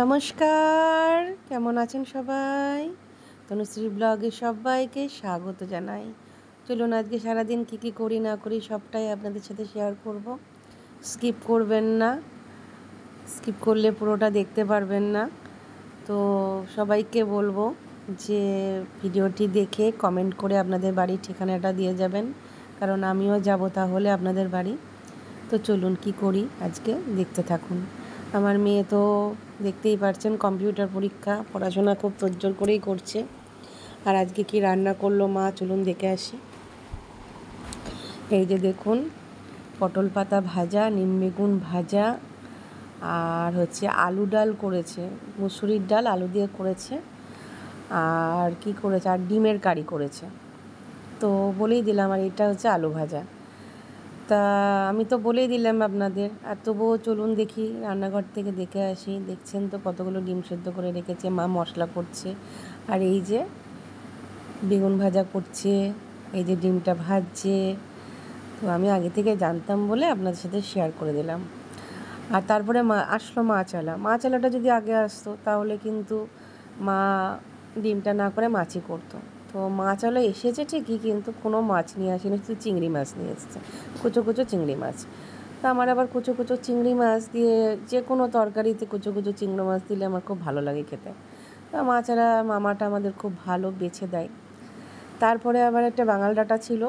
নমস্কার, কেমন আছেন সবাই? তনুশ্রী ব্লগে সবাইকে স্বাগত জানাই। চলুন আজকে সারাদিন কী করি না করি সবটাই আপনাদের সাথে শেয়ার করব। স্কিপ করবেন না, স্কিপ করলে পুরোটা দেখতে পারবেন না। তো সবাইকে বলবো যে ভিডিওটি দেখে কমেন্ট করে আপনাদের বাড়ির ঠিকানাটা দিয়ে যাবেন, কারণ আমিও যাব তাহলে আপনাদের বাড়ি। তো চলুন কী করি আজকে দেখতে থাকুন। আমার মেয়ে তো দেখতেই পারছেন কম্পিউটার পরীক্ষা, পড়াশোনা খুব তোড়জোড় করেই করছে। আর আজকে কি রান্না করলো মা, চলুন দেখে আসি। এই যে দেখুন, পটল পাতা ভাজা, নিম বেগুন ভাজা, আর হচ্ছে আলু ডাল করেছে, মুসুরির ডাল আলু দিয়ে করেছে, আর কি করেছে, আর ডিমের কারি করেছে। তো বলেই দিলাম, আর এটা হচ্ছে আলু ভাজা। তা আমি তো বলেই দিলাম আপনাদের, আর তবুও চলুন দেখি রান্নাঘর থেকে দেখে আসি। দেখছেন তো কতগুলো ডিম সেদ্ধ করে রেখেছে, মা মশলা করছে, আর এই যে বেগুন ভাজা করছে, এই যে ডিমটা ভাজছে। তো আমি আগে থেকে জানতাম বলে আপনাদের সাথে শেয়ার করে দিলাম। আর তারপরে মা আসলো, মাছালাটা যদি আগে আসতো তাহলে কিন্তু মা ডিমটা না করে মাছই করতো। তো মাছালা এসেছে ঠিকই, কিন্তু কোনো মাছ নিয়ে আসেনি, শুধু চিংড়ি মাছ নিয়ে এসেছে, কুচো কুচো চিংড়ি মাছ। তো আমার আবার কুচো কুচো চিংড়ি মাছ দিয়ে যে কোনো তরকারিতে কুচো কুচো চিংড়ি মাছ দিলে আমার খুব ভালো লাগে খেতে। তো মাছালা মামাটা আমাদের খুব ভালো বেছে দেয়। তারপরে আবার একটা বাঙাল ডাঁটা ছিল,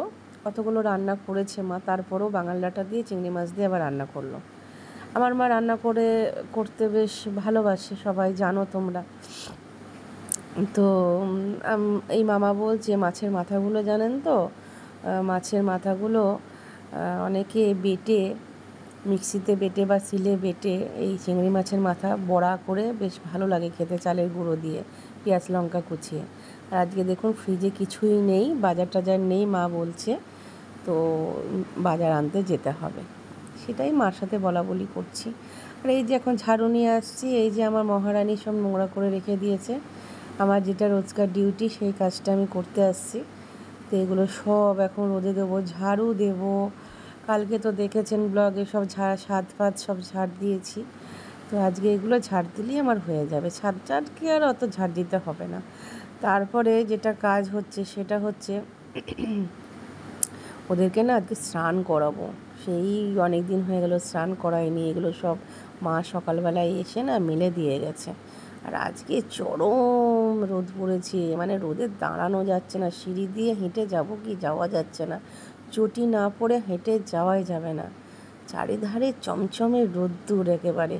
কতগুলো রান্না করেছে মা, তারপরেও বাঙাল ডাঁটা দিয়ে চিংড়ি মাছ দিয়ে আবার রান্না করলো। আমার মা রান্না করতে বেশ ভালোবাসে, সবাই জানো তোমরা। তো এই মামা বলছে মাছের মাথাগুলো জানেন তো, মাছের মাথাগুলো অনেকে বেটে, মিক্সিতে বেটে বা সিলে বেটে এই চিংড়ি মাছের মাথা বড়া করে বেশ ভালো লাগে খেতে, চালের গুঁড়ো দিয়ে পেঁয়াজ লঙ্কা কুচিয়ে। আর আজকে দেখুন ফ্রিজে কিছুই নেই, বাজার টাজার নেই, মা বলছে তো বাজার আনতে যেতে হবে। সেটাই মার সাথে বলা বলি করছি। আর এই যে এখন ঝাড়ু নিয়ে আসছি, এই যে আমার মহারানী সব নোংরা করে রেখে দিয়েছে। আমার যেটা রোজকার ডিউটি সেই কাজটা আমি করতে আসছি। তো এগুলো সব এখন রোদে দেবো, ঝাড়ু দেবো। কালকে তো দেখেছেন ব্লগে সব ছাদ ফাদ সব ঝাড় দিয়েছি। তো আজকে এগুলো ঝাড় দিলেই আমার হয়ে যাবে, ছাদ কি আর অত ঝাড় দিতে হবে না। তারপরে যেটা কাজ হচ্ছে সেটা হচ্ছে ওদেরকে না আজকে স্নান করাবো। সেই অনেক দিন হয়ে গেল স্নান করায়নি, এগুলো সব মা সকালবেলায় এসে না মেলে দিয়ে গেছে। আর আজকে চরম রোদ পড়েছে, মানে রোদে দাঁড়ানো যাচ্ছে না, সিঁড়ি দিয়ে হেঁটে যাব কি যাওয়া যাচ্ছে না, চটি না পরে হেঁটে যাওয়াই যাবে না, চারিধারে চমচমে রোদ্দুর একেবারে।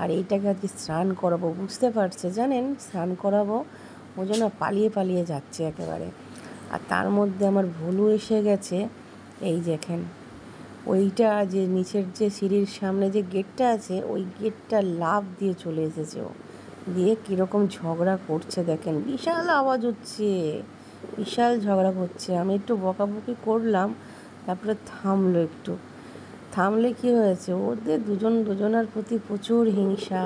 আর এইটাকে আজকে স্নান করাবো, বুঝতে পারছে জানেন, স্নান করাবো ওই জন্য পালিয়ে পালিয়ে যাচ্ছে একেবারে। আর তার মধ্যে আমার ভুলু এসে গেছে, এই দেখেন ওইটা যে নিচের যে সিঁড়ির সামনে যে গেটটা আছে, ওই গেটটা লাফ দিয়ে চলে এসেছে ও, দিয়ে কীরকম ঝগড়া করছে দেখেন, বিশাল আওয়াজ হচ্ছে, বিশাল ঝগড়া করছে। আমি একটু বকাবকি করলাম, তারপরে থামলো একটু। থামলে কি হয়েছে, ওদের দুজনার প্রতি প্রচুর হিংসা।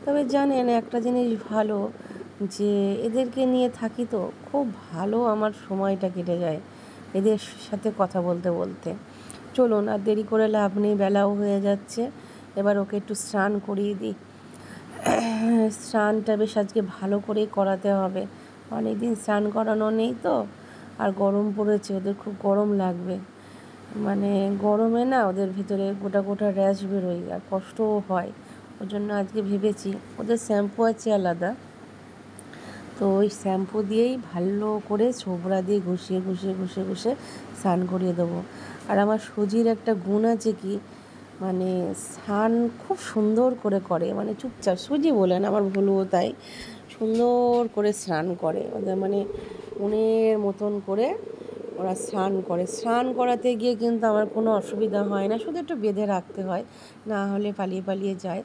তবে জানেন একটা জিনিস ভালো, যে এদেরকে নিয়ে থাকি তো খুব ভালো আমার সময়টা কেটে যায় এদের সাথে কথা বলতে বলতে। চলুন আর দেরি করে লাভ নেই, বেলাও হয়ে যাচ্ছে, এবার ওকে একটু স্নান করিয়ে দিই। স্নানটা বেশ আজকে ভালো করেই করাতে হবে, অনেক দিন স্নান করানো নেই তো। আর গরম পড়েছে, ওদের খুব গরম লাগবে, মানে গরমে না ওদের ভিতরে গোটা গোটা র্যাশ বেরোয় আর কষ্টও হয়। ওই জন্য আজকে ভেবেছি ওদের শ্যাম্পু আছে আলাদা, তো ওই শ্যাম্পু দিয়েই ভালো করে ছোবড়া দিয়ে ঘষিয়ে ঘষিয়ে ঘষে ঘষে স্নান করিয়ে দেবো। আর আমার সুজির একটা গুণ আছে কি, মানে স্নান খুব সুন্দর করে, মানে চুপচাপ, সুজি বলেন আমার ভুলও তাই, সুন্দর করে স্নান করে ওদের, মানে মনের মতন করে ওরা স্নান করে। স্নান করাতে গিয়ে কিন্তু আমার কোনো অসুবিধা হয় না, শুধু একটু বেঁধে রাখতে হয়, না হলে পালিয়ে পালিয়ে যায়।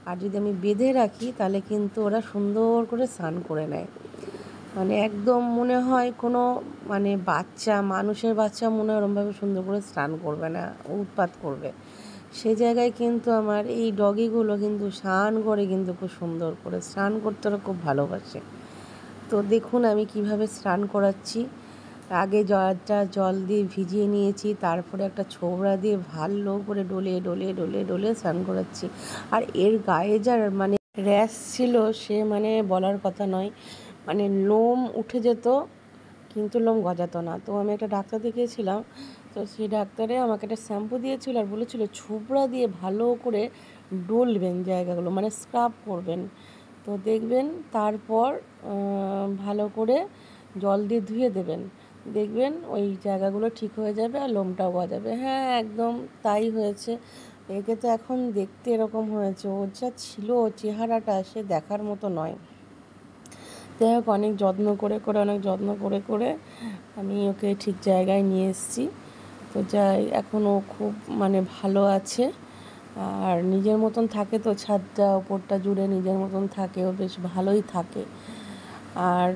আর যদি আমি বেঁধে রাখি তাহলে কিন্তু ওরা সুন্দর করে স্নান করে নেয়, মানে একদম মনে হয় কোনো মানে মানুষের বাচ্চা মনে হয় ওরমভাবে সুন্দর করে স্নান করবে না, উৎপাত করবে। সেই জায়গায় কিন্তু আমার এই ডগিগুলো কিন্তু স্নান করে, কিন্তু খুব সুন্দর করে স্নান করতে ওরা খুব ভালোবাসে। তো দেখুন আমি কিভাবে স্নান করাচ্ছি। আগে জল দিয়ে ভিজিয়ে নিয়েছি, তারপরে একটা ছোবড়া দিয়ে ভালো করে ডলে ডলে ডলে ডলে স্নান করাচ্ছি। আর এর গায়ে যার মানে র্যাশ ছিল, সে মানে বলার কথা নয়, মানে লোম উঠে যেত কিন্তু লোম গজাতো না। তো আমি একটা ডাক্তার দেখিয়েছিলাম, তো সেই ডাক্তারে আমাকে একটা শ্যাম্পু দিয়েছিল আর বলেছিল ছোবড়া দিয়ে ভালো করে ডলবেন জায়গাগুলো, মানে স্ক্রাব করবেন। তো দেখবেন তারপর ভালো করে জল দিয়ে ধুয়ে দেবেন, দেখবেন ওই জায়গাগুলো ঠিক হয়ে যাবে আর লোমটাও গজাবে। হ্যাঁ, একদম তাই হয়েছে। একে তো এখন দেখতে এরকম হয়েছে, ওর যা ছিল চেহারাটা সে দেখার মতো নয়। যাই হোক, অনেক যত্ন করে আমি ওকে ঠিক জায়গায় নিয়ে এসেছি। তো যাই, এখন ও খুব মানে ভালো আছে আর নিজের মতন থাকে, তো ছাদটা ওপরটা জুড়ে নিজের মতন থাকে, ও বেশ ভালোই থাকে। আর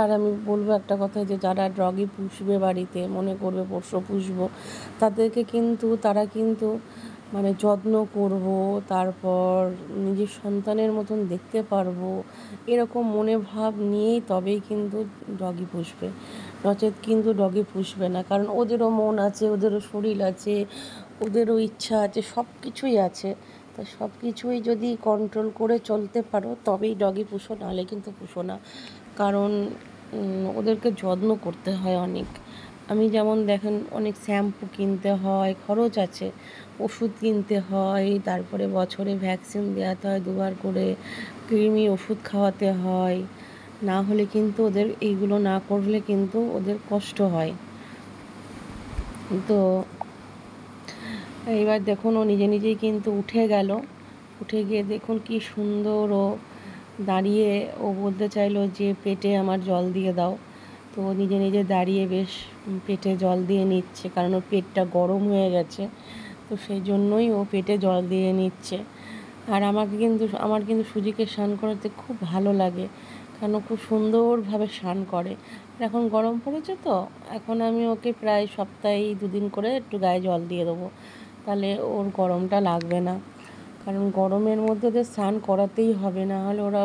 আর আমি বলবো একটা কথা, যে যারা ডগি পুষবে বাড়িতে, মনে করবে পোষ্য পুষবো, তারা কিন্তু মানে যত্ন করব, তারপর নিজের সন্তানের মতন দেখতে পারবো, এরকম মনে ভাব নিয়েই তবেই কিন্তু ডগি পুষবে, নচেত কিন্তু ডগি পুষবে না। কারণ ওদেরও মন আছে, ওদেরও শরীর আছে, ওদেরও ইচ্ছা আছে, সব কিছুই আছে। তা সব কিছুই যদি কন্ট্রোল করে চলতে পারো তবেই ডগি পুষো, নাহলে কিন্তু পুষো না। কারণ ওদেরকে যত্ন করতে হয় অনেক। আমি যেমন দেখেন, অনেক শ্যাম্পু কিনতে হয়, খরচ আছে, ওষুধ কিনতে হয়, তারপরে বছরে ভ্যাকসিন দেওয়াতে হয় 2বার করে, কৃমি ওষুধ খাওয়াতে হয়। না হলে কিন্তু ওদের এইগুলো না করলে কিন্তু ওদের কষ্ট হয়। তো এইবার দেখুন, ও নিজে নিজেই কিন্তু উঠে গেল। উঠে গিয়ে দেখুন কি সুন্দর ও দাঁড়িয়ে, ও বলতে চাইলো যে পেটে আমার জল দিয়ে দাও। তো নিজে নিজে দাঁড়িয়ে বেশ পেটে জল দিয়ে নিচ্ছে, কারণ ওর পেটটা গরম হয়ে গেছে, তো সেই জন্যই ও পেটে জল দিয়ে নিচ্ছে। আর আমার কিন্তু সুজিকে স্নান করাতে খুব ভালো লাগে, কারণ ও খুব সুন্দরভাবে স্নান করে। এখন গরম পড়েছে, তো এখন আমি ওকে প্রায় সপ্তাহে 2 দিন করে একটু গায়ে জল দিয়ে দেবো, তাহলে ওর গরমটা লাগবে না। কারণ গরমের মধ্যে ওদের স্নান করাতেই হবে, না হলে ওরা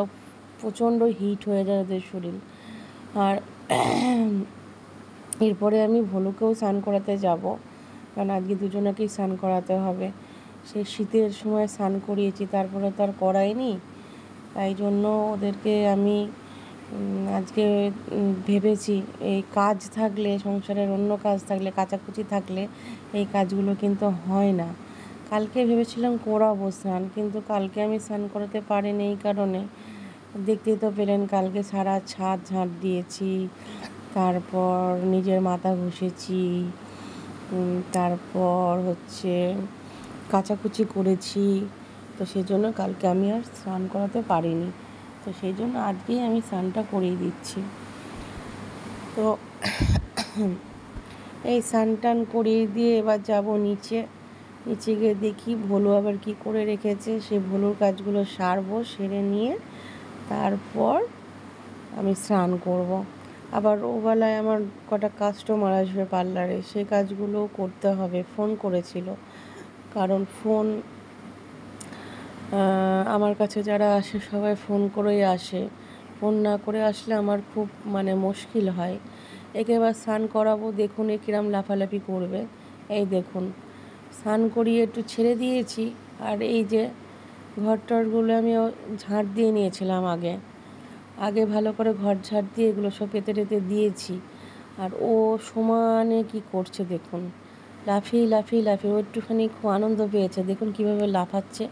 প্রচণ্ড হিট হয়ে যায় ওদের শরীর। আর এরপরে আমি ভলুকেও স্নান করাতে যাব, কারণ আজকে দুজনাকেই স্নান করাতে হবে। সেই শীতের সময় স্নান করিয়েছি, তারপরে তো আর করাইনি, তাই জন্য ওদেরকে আমি আজকে ভেবেছি, এই কাজ থাকলে, সংসারের অন্য কাজ থাকলে, কাচাকুচি থাকলে এই কাজগুলো কিন্তু হয় না। কালকে ভেবেছিলাম করাবো স্নান, কিন্তু কালকে আমি স্নান করাতে পারিনি এই কারণে, দেখতেই তো পেলেন কালকে সারা ছাদ ঝাঁট দিয়েছি, তারপর নিজের মাথা ঘষেছি, তারপর হচ্ছে কাচাকুচি করেছি। তো সেই জন্য কালকে আমি আর স্নান করাতে পারিনি, তো সেই জন্য আজকেই আমি স্নানটা করিয়ে দিচ্ছি। তো এই স্নান টান করিয়ে দিয়ে এবার যাব নিচে গিয়ে দেখি ভোলু আবার কি করে রেখেছে, সে ভোলুর কাজগুলো সারবো, সেরে নিয়ে তারপর আমি স্নান করব। আবার ওবেলায় আমার কটা কাস্টমার আসবে পার্লারে, সেই কাজগুলো করতে হবে। ফোন করেছিল, কারণ আমার কাছে যারা আসে সবাই ফোন করেই আসে, ফোন না করে আসলে আমার খুব মানে মুশকিল হয়। একে এবার স্নান করাবো, দেখুন এ কিরম লাফালাফি করবে। এই দেখুন, স্নান করিয়ে একটু ছেড়ে দিয়েছি, আর এই যে ঘর টরগুলো আমি ঝাঁট দিয়ে নিয়েছিলাম আগে ভালো করে ঘর ঝাঁট দিয়ে এগুলো সব পেতে টেতে দিয়েছি। আর ও সমানে কি করছে দেখুন, লাফিয়ে ও একটুখানি খুব আনন্দ পেয়েছে, দেখুন কীভাবে লাফাচ্ছে,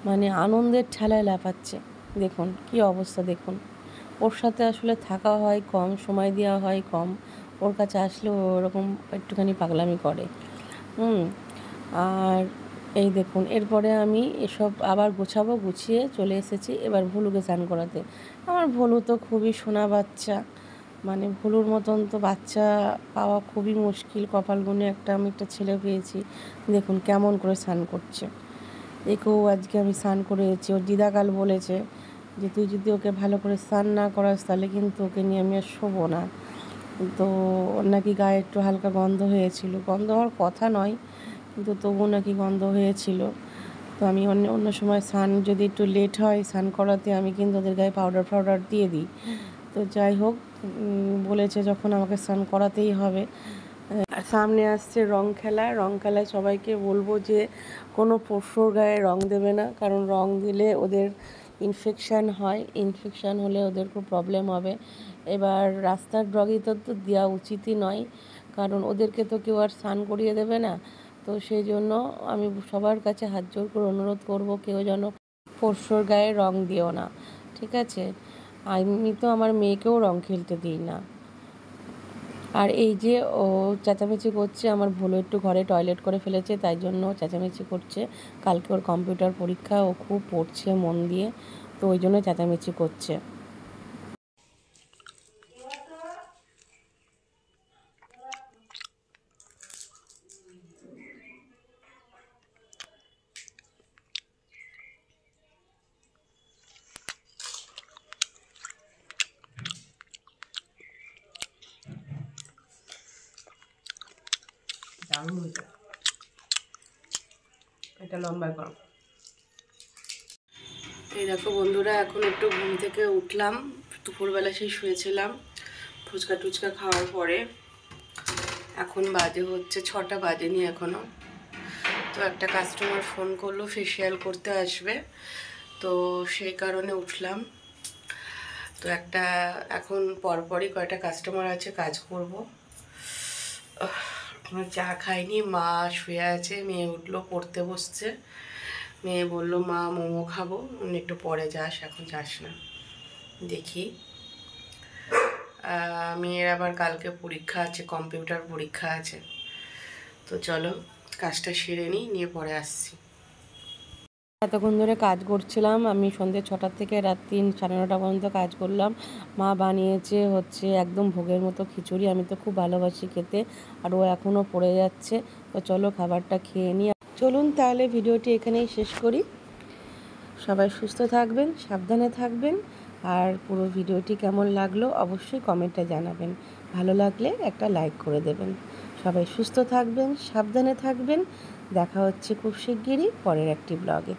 মানে আনন্দের ঠেলায় লাফাচ্ছে। দেখুন কি অবস্থা, দেখুন। ওর সাথে আসলে থাকা হয় কম, সময় দেওয়া হয় কম, ওর কাছে আসলে ও ওরকম একটুখানি পাগলামি করে। আর এই দেখুন, এরপরে আমি এসব আবার গুছিয়ে চলে এসেছি এবার ভুলুকে স্নান করাতে। আমার ভুলু তো খুবই সোনা বাচ্চা, মানে ভুলুর মতন তো বাচ্চা পাওয়া খুবই মুশকিল, কপাল গুনে আমি একটা ছেলে পেয়েছি। দেখুন কেমন করে স্নান করছে, একেও আজকে আমি স্নান করিয়েছি। ওর দিদাকাল বলেছে যে তুই যদি ওকে ভালো করে স্নান না করাস তাহলে কিন্তু ওকে নিয়ে আমি আর শোবো না। তো ওর নাকি গায়ে একটু হালকা গন্ধ হয়েছিল, গন্ধ হওয়ার কথা নয়, কিন্তু তবুও নাকি গন্ধ হয়েছিল। তো আমি অন্য সময় স্নান যদি একটু লেট হয় স্নান করাতে, আমি কিন্তু ওদের গায়ে পাউডার দিয়ে দিই। তো যাই হোক, বলেছে যখন আমাকে স্নান করাতেই হবে, আর সামনে আসছে রং খেলা। রং খেলায় সবাইকে বলবো যে কোনো পশুর গায়ে রং দেবে না, কারণ রং দিলে ওদের ইনফেকশান হয়, ইনফেকশান হলে ওদের খুব প্রবলেম হবে। এবার রাস্তার ডগি তো দেওয়া উচিতই নয়, কারণ ওদেরকে তো কেউ আর স্নান করিয়ে দেবে না। তো সেই জন্য আমি সবার কাছে হাত জোর করে অনুরোধ করব, কেউ যেন পশুর গায়ে রং দিও না, ঠিক আছে? আমি তো আমার মেয়েকেও রং খেলতে দিই না। আর এই যে ও চেঁচামেচি করছে, আমার ভুলো একটু ঘরে টয়লেট করে ফেলেছে, তাই জন্য চেঁচামেচি করছে। কালকে ওর কম্পিউটার পরীক্ষা, ও খুব পড়ছে মন দিয়ে, তো ওই জন্য চেঁচামেচি করছে। দারুণ হয়েছে, এটা লম্বাই করো। এই দেখো বন্ধুরা, এখন একটু ঘুম থেকে উঠলাম, দুপুরবেলা সেই শুয়েছিলাম ফুচকা টুচকা খাওয়ার পরে। এখন বাজে হচ্ছে 6টা বাজেনি এখনও। তো একটা কাস্টমার ফোন করলো, ফেসিয়াল করতে আসবে, তো সেই কারণে উঠলাম। তো এখন পরপরই কয়টা কাস্টমার আছে, কাজ করব। আমার চা খাইনি, মা শুয়ে আছে, মেয়ে উঠলো, পড়তে বসছে। মেয়ে বললো মা মোমো খাবো, একটু পরে যাস, এখন যাস না। দেখি, মেয়ের আবার কালকে পরীক্ষা আছে, কম্পিউটার পরীক্ষা আছে। তো চলো কাজটা সেরে নিয়ে পরে আসছি। এতক্ষণ ধরে কাজ করছিলাম আমি, সন্ধ্যে 6টা থেকে রাত 9:30 পর্যন্ত কাজ করলাম। মা বানিয়েছে হচ্ছে একদম ভোগের মতো খিচুড়ি, আমি তো খুব ভালোবাসি খেতে, আর ও এখনও পড়ে যাচ্ছে। তো চলো খাবারটা খেয়ে নিই। চলুন তাহলে ভিডিওটি এখানেই শেষ করি। সবাই সুস্থ থাকবেন, সাবধানে থাকবেন, আর পুরো ভিডিওটি কেমন লাগলো অবশ্যই কমেন্টে জানাবেন। ভালো লাগলে একটা লাইক করে দেবেন। সবাই সুস্থ থাকবেন, সাবধানে থাকবেন। দেখা হচ্ছে খুব শিগগিরই পরের একটি ব্লগে।